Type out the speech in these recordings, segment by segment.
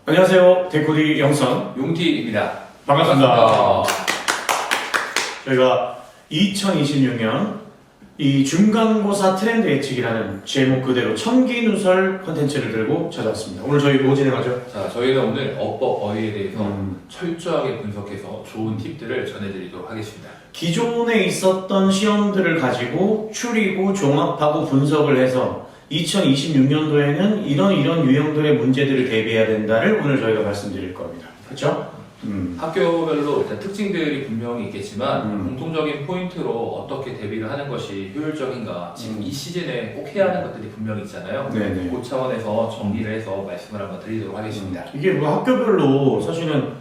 안녕하세요. 데코디 영선 용티입니다. 반갑습니다. 저희가 2026년 이 중간고사 트렌드 예측이라는 제목 그대로 천기누설 컨텐츠를 들고 찾아왔습니다. 오늘 저희 뭐 진행하죠? 자, 저희는 오늘 어법 어휘에 대해서 철저하게 분석해서 좋은 팁들을 전해드리도록 하겠습니다. 기존에 있었던 시험들을 가지고 추리고 종합하고 분석을 해서 2026년도에는 이런 유형들의 문제들을 대비해야 된다를 오늘 저희가 말씀드릴 겁니다. 그렇죠? 학교별로 일단 특징들이 분명히 있겠지만 공통적인 포인트로 어떻게 대비를 하는 것이 효율적인가 지금 이 시즌에 꼭 해야 하는 것들이 분명히 있잖아요. 네네. 그 차원에서 정리를 해서 말씀을 한번 드리도록 하겠습니다. 이게 뭐 학교별로 사실은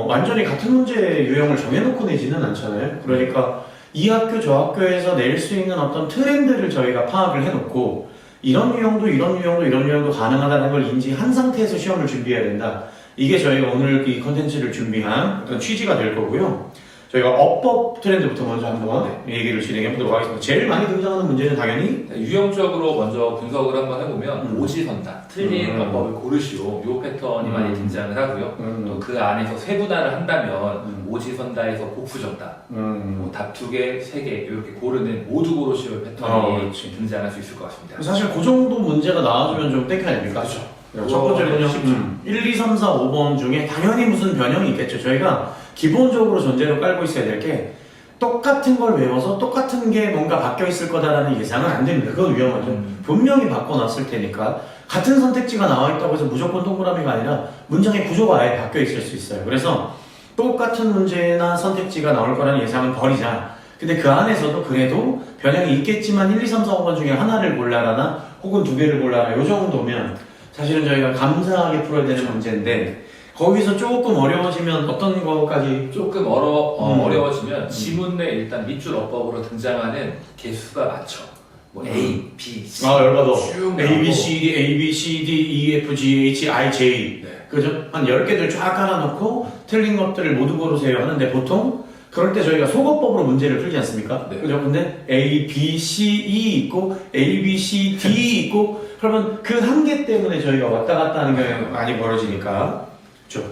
완전히 같은 문제 유형을 정해놓고 내지는 않잖아요. 그러니까 이 학교 저 학교에서 낼 수 있는 어떤 트렌드를 저희가 파악을 해놓고 이런 유형도 가능하다는 걸 인지한 상태에서 시험을 준비해야 된다. 이게 저희가 오늘 이 컨텐츠를 준비한 어떤 취지가 될 거고요. 저희가 어법 트렌드부터 먼저 한번 얘기를 진행해 보도록 하겠습니다. 제일 많이 등장하는 문제는 당연히 유형적으로 먼저 분석을 한번 해보면 오지선다, 틀린 어법을 고르시오 이 패턴이 많이 등장을 하고요. 또 그 안에서 세분화를 한다면 오지선다에서 복수전다, 뭐 답 2개, 3개 이렇게 고르는 모두 고르시오 패턴이 등장할 수 있을 것 같습니다. 사실 그 정도 문제가 나와주면 좀 땡큐 아닙니까? 그렇죠. 첫 번째로는 1, 2, 3, 4, 5번 중에 당연히 무슨 변형이 있겠죠. 저희가 기본적으로 전제로 깔고 있어야 될 게 똑같은 걸 외워서 똑같은 게 뭔가 바뀌어 있을 거다라는 예상은 안 됩니다. 그건 위험하죠. 분명히 바꿔놨을 테니까 같은 선택지가 나와 있다고 해서 무조건 동그라미가 아니라 문장의 구조가 아예 바뀌어 있을 수 있어요. 그래서 똑같은 문제나 선택지가 나올 거라는 예상은 버리자. 근데 그 안에서도 그래도 변형이 있겠지만 1, 2, 3, 4, 5번 중에 하나를 골라라나 혹은 2개를 골라라 요 정도면 사실은 저희가 감사하게 풀어야 되는 문제인데 거기서 조금 어려워지면 어떤 거까지 조금 어려워지면 지문 내 일단 밑줄 어법으로 등장하는 개수가 많죠. 뭐 A, B, C 열받아. 쭉 A, B, C, D, A, B, C, D, E, F, G, H, I, J 그죠? 한 10개들 쫙 깔아놓고 틀린 것들을 모두 고르세요 하는데 보통 그럴 때 저희가 속어법으로 문제를 풀지 않습니까? 네. 그죠? 근데 A, B, C, E 있고 A, B, C, D 있고 그러면 그 한계 때문에 저희가 왔다 갔다 하는 경우가 많이 벌어지니까 그렇죠.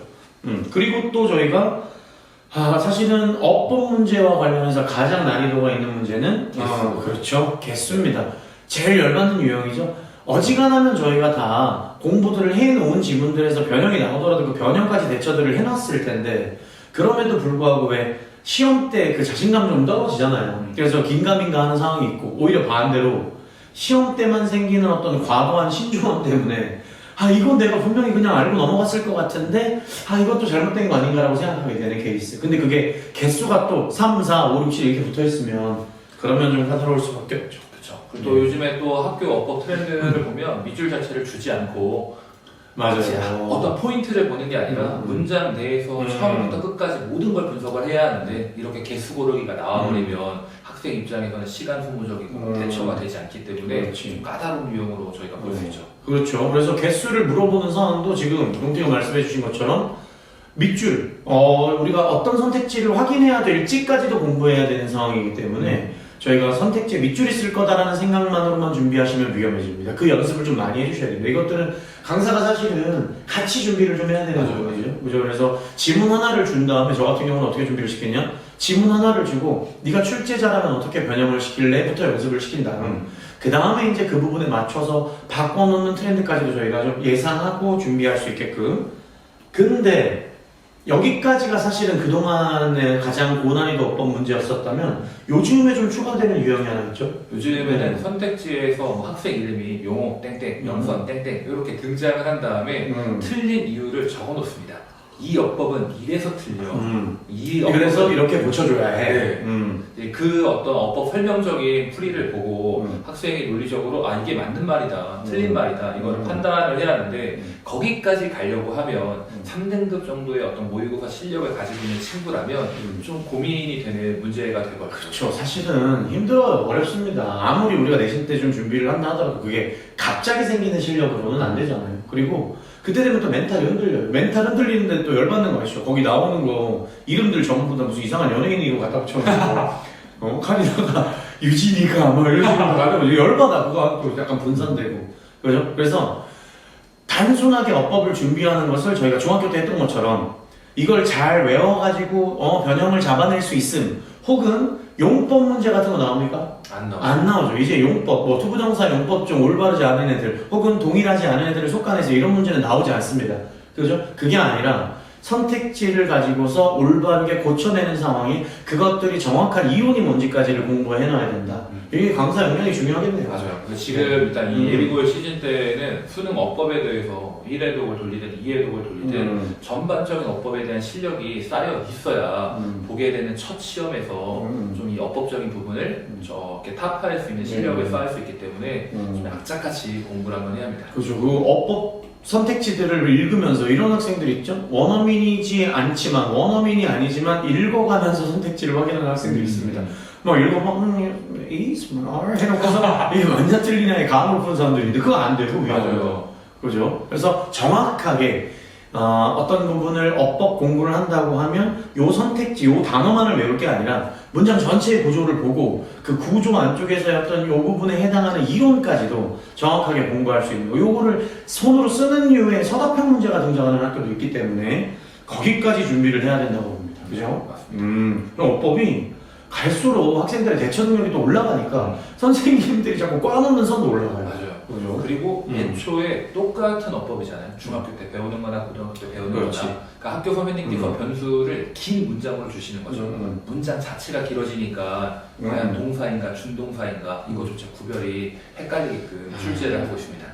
그리고 또 저희가 사실은 어법 문제와 관련해서 가장 난이도가 있는 문제는 그렇죠. 개수입니다. 제일 열받는 유형이죠. 어지간하면 저희가 다 공부들을 해놓은 지문들에서 변형이 나오더라도 그 변형까지 대처들을 해놨을 텐데 그럼에도 불구하고 왜 시험 때 그 자신감 좀 떨어지잖아요. 그래서 긴가민가 하는 상황이 있고 오히려 반대로 시험 때만 생기는 어떤 과도한 신중함 때문에 이건 내가 분명히 그냥 알고 넘어갔을 것 같은데 이것도 잘못된 거 아닌가라고 생각하게 되는 케이스. 근데 그게 개수가 또 3, 4, 5, 6, 7 이렇게 붙어있으면 그러면 좀 까다로울 수밖에 없죠. 그렇죠. 그리고 또 요즘에 또 학교 어법 트렌드를 보면 밑줄 자체를 주지 않고 맞아요. 어떤 포인트를 보는 게 아니라 문장 내에서 처음부터 끝까지 모든 걸 분석을 해야 하는데 이렇게 개수 고르기가 나와버리면 학생 입장에서는 시간 소모적이고 대처가 되지 않기 때문에 좀 까다로운 유형으로 저희가 볼 수 있죠. 그렇죠. 그래서 개수를 물어보는 상황도 지금 용태가 말씀해 주신 것처럼 밑줄, 우리가 어떤 선택지를 확인해야 될지까지도 공부해야 되는 상황이기 때문에 저희가 선택지에 밑줄이 쓸 거다라는 생각만으로만 준비하시면 위험해집니다. 그 연습을 좀 많이 해주셔야 됩니다. 이것들은 강사가 사실은 같이 준비를 좀 해야 되는 거죠. 그죠? 그래서 지문 하나를 준 다음에 저 같은 경우는 어떻게 준비를 시켰냐? 지문 하나를 주고 네가 출제자라면 어떻게 변형을 시킬래?부터 연습을 시킨 다음 그 다음에 이제 그 부분에 맞춰서 바꿔놓는 트렌드까지도 저희가 좀 예상하고 준비할 수 있게끔. 근데 여기까지가 사실은 그동안의 가장 고난이도 어법 문제였었다면 요즘에 좀 추가되는 유형이 하나 있죠? 요즘에는 선택지에서 뭐 학생 이름이 용호 땡땡, 영선 땡땡 이렇게 등장을 한 다음에 틀린 이유를 적어 놓습니다. 이 어법은 이래서 틀려. 그래서 이렇게 고쳐줘야 해. 네. 그 어떤 어법 설명적인 풀이를 보고 학생이 논리적으로 이게 맞는 말이다, 틀린 말이다 이걸 판단을 해야 하는데 거기까지 가려고 하면 3등급 정도의 어떤 모의고사 실력을 가지고 있는 친구라면 좀 고민이 되는 문제가 될 것 같아요. 그렇죠. 사실은 힘들어요. 어렵습니다. 아무리 우리가 내신 때 좀 준비를 한다 하더라도 그게 갑자기 생기는 실력으로는 안 되잖아요. 그리고 그때 되면 또 멘탈이 흔들려요. 멘탈 흔들리는데 또 열받는 거 아시죠? 거기 나오는 거 이름들 전부 다 무슨 이상한 연예인 이름 갖다 붙여놓고 카리나가 유진이가 뭐 이런 식으로 가면 열받아. 그거 갖고 약간 분산되고 그죠? 그래서 단순하게 어법을 준비하는 것을 저희가 중학교 때 했던 것처럼 이걸 잘 외워가지고 변형을 잡아낼 수 있음, 혹은 용법 문제 같은 거 나옵니까? 안 나오죠. 이제 용법, 뭐 투부정사 용법 중 올바르지 않은 애들 혹은 동일하지 않은 애들을 속간해서 이런 문제는 나오지 않습니다. 그죠? 그게 아니라 선택지를 가지고서 올바르게 고쳐내는 상황이 그것들이 정확한 이론이 뭔지까지를 공부해 놔야 된다. 이게 강사 역량이 중요하겠네요. 맞아요. 지금 일단 이 예비고일 시즌 때는 수능 어법에 대해서 1회독을 돌리든 2회독을 돌리든 전반적인 어법에 대한 실력이 쌓여 있어야 보게 되는 첫 시험에서 좀 이 어법적인 부분을 이렇게 타파할 수 있는 실력을 쌓을 수 있기 때문에 좀 악착같이 공부를 한번 해야 합니다. 그렇죠. 그 어법 선택지들을 읽으면서 이런 학생들 있죠? 원어민이지 않지만 원어민이 아니지만 읽어가면서 선택지를 확인하는 학생들이 있습니다. 막 읽어보면 해놓고서 이게 완전 틀리냐에 감을 푸는 사람들인데 그거 안 되고 맞아요. 그죠? 그래서 정확하게 어떤 부분을 어법 공부를 한다고 하면 요 선택지, 요 단어만을 외울 게 아니라 문장 전체의 구조를 보고 그 구조 안쪽에서의 어떤 요 부분에 해당하는 이론까지도 정확하게 공부할 수 있는 거. 요거를 손으로 쓰는 이유에 서답형 문제가 등장하는 학교도 있기 때문에 거기까지 준비를 해야 된다고 봅니다. 그죠? 맞습니다. 그럼 어법이 갈수록 학생들의 대처 능력이 또 올라가니까 선생님들이 자꾸 꽈놓는 선도 올라가요. 맞아요. 그죠? 그리고 애초에 똑같은 어법이잖아요. 중학교 때 배우는 거나 고등학교 때 배우는 그렇지. 거나. 그러니까 학교 선배님께서 변수를 긴 문장으로 주시는 거죠. 문장 자체가 길어지니까 과연 동사인가 준동사인가 이거조차 구별이 헷갈리게끔 출제를 하고 있습니다.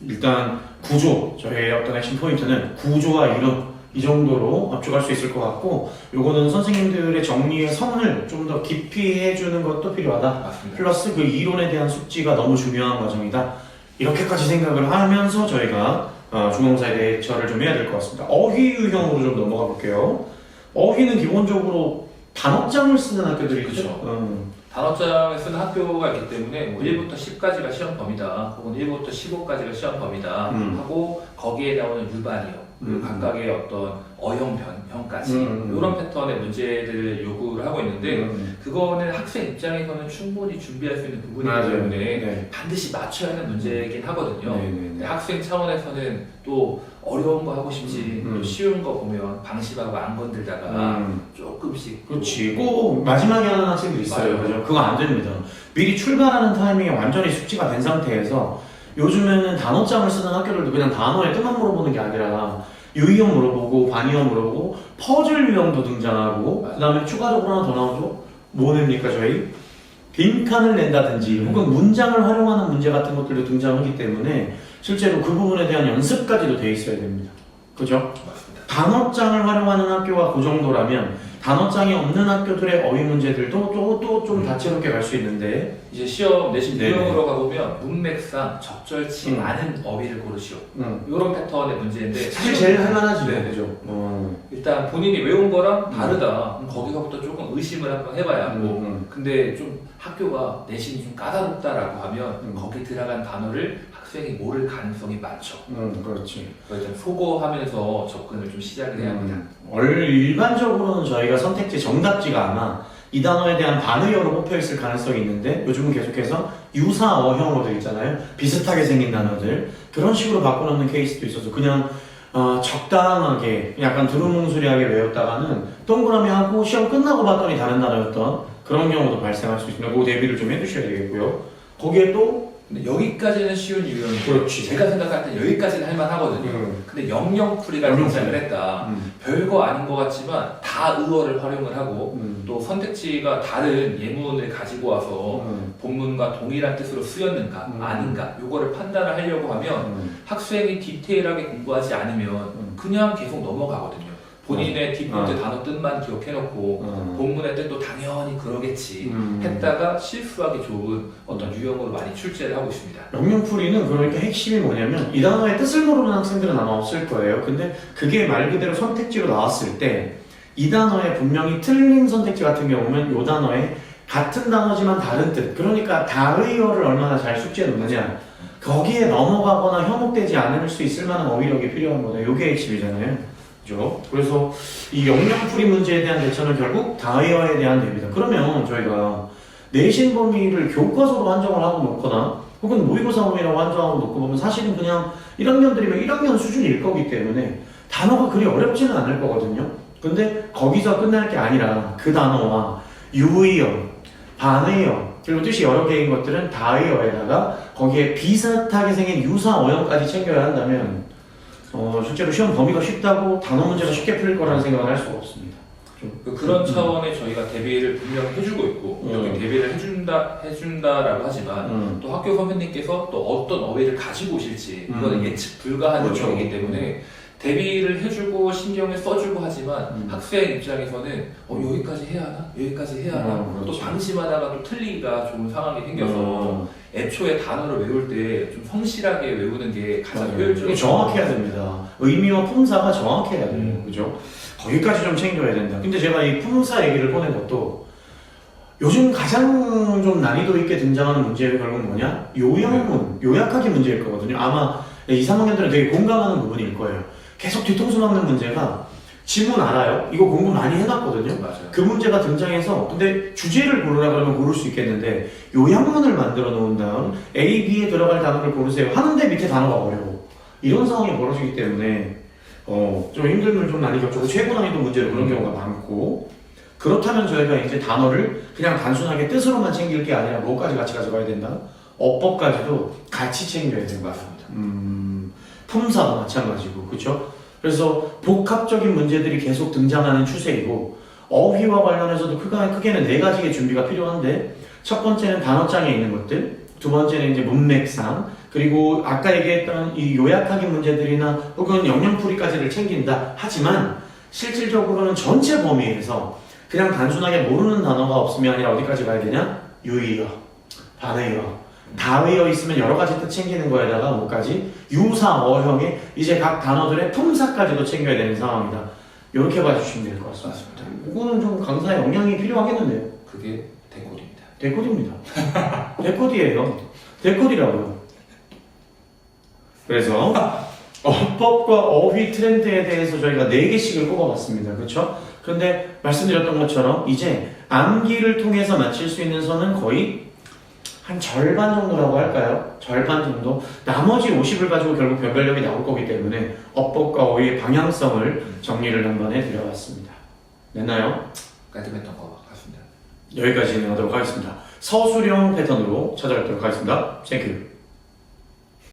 일단 구조, 저의 어떤 핵심 포인트는 구조와 이론 이 정도로 압축할 수 있을 것 같고, 요거는 선생님들의 정리의 선을 좀 더 깊이 해주는 것도 필요하다. 맞습니다. 플러스 그 이론에 대한 숙지가 너무 중요한 과정이다. 이렇게까지 생각을 하면서 저희가 중앙사에 대처를 좀 해야 될 것 같습니다. 어휘 유형으로 좀 넘어가 볼게요. 어휘는 기본적으로 단어장을 쓰는 학교들이 그렇죠. 단어장을 쓰는 학교가 있기 때문에 뭐 1부터 10까지가 시험 범위다 혹은 1부터 15까지가 시험 범위다 하고 거기에 나오는 유반이요 각각의 어떤 어형변형까지 이런 패턴의 문제들을 요구를 하고 있는데 그거는 학생 입장에서는 충분히 준비할 수 있는 부분이기 때문에 네. 반드시 맞춰야 하는 문제이긴 하거든요. 네. 근데 학생 차원에서는 또 어려운 거 하고 싶지 또 쉬운 거 보면 방심하고 안 건들다가 조금씩 그렇지. 꼭 마지막에 하는 학생들이 있어요. 맞아요. 그죠? 그거 안 됩니다. 미리 출발하는 타이밍에 완전히 숙지가 된 상태에서 요즘에는 단어장을 쓰는 학교들도 그냥 단어의 뜻만 물어보는 게 아니라 유의어 물어보고 반의어 물어보고 퍼즐 유형도 등장하고 그 다음에 추가적으로 하나 더 나오죠? 뭐 냅니까 저희? 빈칸을 낸다든지 혹은 문장을 활용하는 문제 같은 것들도 등장하기 때문에 실제로 그 부분에 대한 연습까지도 돼 있어야 됩니다. 그죠? 맞습니다. 단어장을 활용하는 학교가 그 정도라면 단어장이 없는 학교들의 어휘 문제들도 또 좀 다채롭게 갈 수 있는데 이제 시험 내신 네네. 유형으로 가보면 문맥상 적절치 않은 어휘를 고르시오 이런 패턴의 문제인데 사실 제일 할만하지. 네. 그죠? 일단 본인이 외운 거랑 다르다 그럼 거기서부터 조금 의심을 한번 해봐야 하고 근데 좀 학교가 내신이 좀 까다롭다라고 하면 거기 들어간 단어를 학생이 모를 가능성이 많죠. 그렇지. 그래서 좀 소거하면서 접근을 좀 시작을 해야 합니다. 일반적으로는 저희가 선택지 정답지가 아마 이 단어에 대한 반의어로 뽑혀 있을 가능성이 있는데 요즘은 계속해서 유사 어형어들 있잖아요. 비슷하게 생긴 단어들 그런 식으로 바꿔놓는 케이스도 있어서 그냥 적당하게 약간 두루뭉술하게 외웠다가는 동그라미 하고 시험 끝나고 봤더니 다른 단어였던 그런 경우도 발생할 수 있습니다. 그 대비를 좀 해주셔야 되겠고요. 거기에 또 근데 여기까지는 쉬운 유형이고 그렇지. 제가 생각할 때 여기까지는 할만하거든요. 근데 영영풀이가 등장을 했다. 별거 아닌 것 같지만 다 의어를 활용을 하고 또 선택지가 다른 예문을 가지고 와서 본문과 동일한 뜻으로 쓰였는가 아닌가 요거를 판단을 하려고 하면 학생이 디테일하게 공부하지 않으면 그냥 계속 넘어가거든요. 본인의 디폴트 단어 뜻만 기억해놓고 본문의 뜻도 당연히 그러겠지 했다가 실수하기 좋은 어떤 유형으로 많이 출제를 하고 있습니다. 영영풀이는 그러니까 핵심이 뭐냐면 이 단어의 뜻을 모르는 학생들은 아마 없을 거예요. 근데 그게 말 그대로 선택지로 나왔을 때 이 단어에 분명히 틀린 선택지 같은 경우는 이 단어에 같은 단어지만 다른 뜻 그러니까 다의어를 얼마나 잘 숙지해 놓느냐 거기에 넘어가거나 현혹되지 않을 수 있을 만한 어휘력이 필요한 거다. 이게 핵심이잖아요. 그죠? 그래서 이 영영풀이 문제에 대한 대처는 결국 다의어에 대한 대비다. 그러면 저희가 내신 범위를 교과서로 한정을 하고 놓거나 혹은 모의고사 범위라고 한정하고 놓고 보면 사실은 그냥 1학년들이면 1학년 수준일 거기 때문에 단어가 그리 어렵지는 않을 거거든요. 근데 거기서 끝날 게 아니라 그 단어와 유의어, 반의어, 그리고 뜻이 여러 개인 것들은 다의어에다가 거기에 비슷하게 생긴 유사 어형까지 챙겨야 한다면 실제로 시험 범위가 쉽다고 단어 문제가 쉽게 풀릴 거라는 생각을 할 수가 없습니다. 그런 차원에 저희가 대비를 분명히 해주고 있고 여기 대비를 해준다라고 하지만 또 학교 선생님께서 또 어떤 어휘를 가지고 오실지 이거는 예측 불가한 그렇죠. 영역이기 때문에 대비를 해주고 신경을 써주고 하지만 학생 입장에서는 여기까지 해야 하나? 여기까지 해야 하나? 그렇죠. 또 방심하다가 또 틀리기가 좋은 상황이 생겨서 애초에 단어를 외울 때 좀 성실하게 외우는 게 가장 효율적이에요. 정확해야 됩니다. 의미와 품사가 정확해야 돼요. 그죠? 거기까지 좀 챙겨야 된다. 근데 제가 이 품사 얘기를 꺼낸 것도 요즘 가장 좀 난이도 있게 등장하는 문제가 결국 뭐냐? 요약문, 요약하기 문제일 거거든요. 아마 2, 3학년들은 되게 공감하는 부분일 거예요. 계속 뒤통수 맞는 문제가 지문 알아요? 이거 공부 많이 해놨거든요. 맞아요. 그 문제가 등장해서 근데 주제를 고르라 그러면 고를 수 있겠는데 요약문을 만들어 놓은 다음 A, B에 들어갈 단어를 고르세요 하는데 밑에 단어가 어려워. 이런 상황이 벌어지기 때문에 좀 힘듦을 좀 많이 겪고 최고 난이도 문제로 그런 경우가 많고 그렇다면 저희가 이제 단어를 그냥 단순하게 뜻으로만 챙길 게 아니라 뭐까지 같이 가져가야 된다? 어법까지도 같이 챙겨야 되는 것 같습니다. 품사도 마찬가지고 그렇죠? 그래서 복합적인 문제들이 계속 등장하는 추세이고 어휘와 관련해서도 크게는 4가지의 준비가 필요한데 첫 번째는 단어장에 있는 것들, 두 번째는 이제 문맥상, 그리고 아까 얘기했던 이 요약하기 문제들이나 혹은 영영풀이까지를 챙긴다 하지만 실질적으로는 전체 범위에서 그냥 단순하게 모르는 단어가 없으면 아니라 어디까지 가야 되냐? 유의어, 반의어, 다의어 있으면 여러 가지 뜻 챙기는 거에다가 뭐까지? 유사 어형의 이제 각 단어들의 품사까지도 챙겨야 되는 상황이다. 이렇게 봐주시면 될 것 같습니다. 이거는 좀 강사의 역량이 필요하겠는데요. 그게 대코드입니다. 대코드입니다. 대코드예요. 대코드라고요. 그래서 어법과 어휘 트렌드에 대해서 저희가 4개씩을 꼽아봤습니다. 그렇죠? 근데 말씀드렸던 것처럼 이제 암기를 통해서 맞힐 수 있는 선은 거의 한 절반 정도라고 할까요? 절반 정도? 나머지 50을 가지고 결국 변별력이 나올 거기 때문에 어법과 어휘의 방향성을 정리를 한번 해드려봤습니다. 됐나요? 깔끔했던 것 같습니다. 여기까지 진행하도록 하겠습니다. 서술형 패턴으로 찾아뵙도록 하겠습니다. 땡큐.